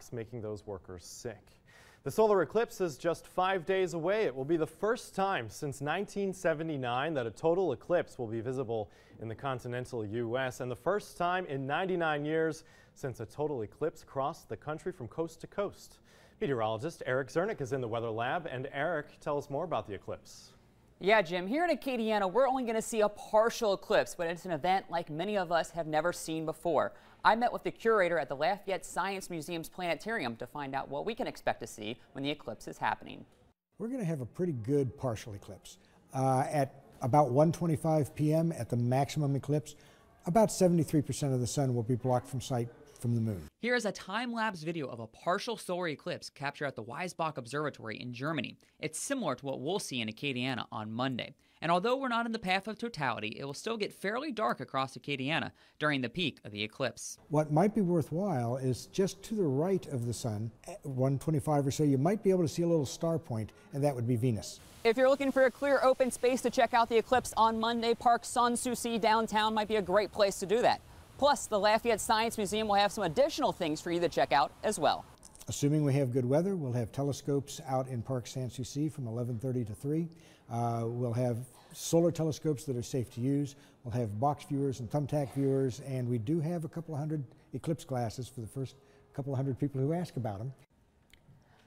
blocks, making those workers sick. The solar eclipse is just 5 days away. It will be the first time since 1979 that a total eclipse will be visible in the continental U.S. and the first time in 99 years since a total eclipse crossed the country from coast to coast. Meteorologist Eric Zernick is in the Weather Lab, and Eric, tell us more about the eclipse. Yeah, Jim, here in Acadiana, we're only going to see a partial eclipse, but it's an event like many of us have never seen before. I met with the curator at the Lafayette Science Museum's planetarium to find out what we can expect to see when the eclipse is happening. We're going to have a pretty good partial eclipse. At about 1:25 p.m. at the maximum eclipse, about 73% of the sun will be blocked from sight from the moon. Here is a time-lapse video of a partial solar eclipse captured at the Weisbach Observatory in Germany. It's similar to what we'll see in Acadiana on Monday. And although we're not in the path of totality, it will still get fairly dark across Acadiana during the peak of the eclipse. What might be worthwhile is just to the right of the sun, at 1:25 or so, you might be able to see a little star point, and that would be Venus. If you're looking for a clear open space to check out the eclipse on Monday, Park San Souci downtown might be a great place to do that. Plus, the Lafayette Science Museum will have some additional things for you to check out as well. Assuming we have good weather, we'll have telescopes out in Park San Souci from 11:30 to 3. We'll have solar telescopes that are safe to use. We'll have box viewers and thumbtack viewers, and we do have a couple of hundred eclipse glasses for the first couple of hundred people who ask about them.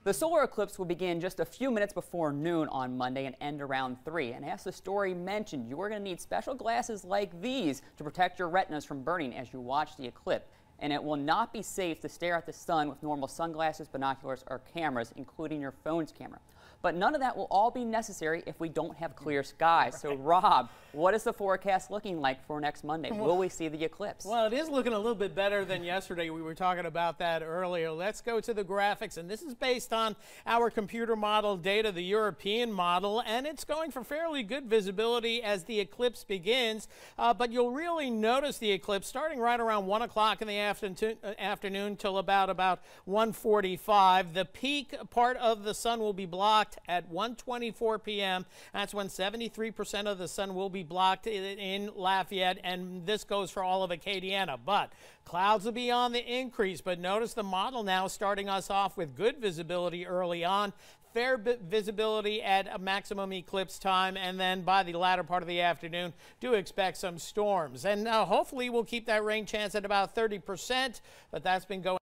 The solar eclipse will begin just a few minutes before noon on Monday and end around 3. And as the story mentioned, you are going to need special glasses like these to protect your retinas from burning as you watch the eclipse. And it will not be safe to stare at the sun with normal sunglasses, binoculars, or cameras, including your phone's camera. But none of that will all be necessary if we don't have clear skies. So, Rob, what is the forecast looking like for next Monday? Will we see the eclipse? Well, it is looking a little bit better than yesterday. We were talking about that earlier. Let's go to the graphics, and this is based on our computer model data, the European model, and it's going for fairly good visibility as the eclipse begins. But you'll really notice the eclipse starting right around 1 o'clock in the afternoon till about 1:45. The peak part of the sun will be blocked at 1:24 p.m. That's when 73% of the sun will be blocked in Lafayette, and this goes for all of Acadiana. But clouds will be on the increase. But notice the model now starting us off with good visibility early on. Fair visibility at a maximum eclipse time, and then by the latter part of the afternoon, do expect some storms. And hopefully we'll keep that rain chance at about 30%, but that's been going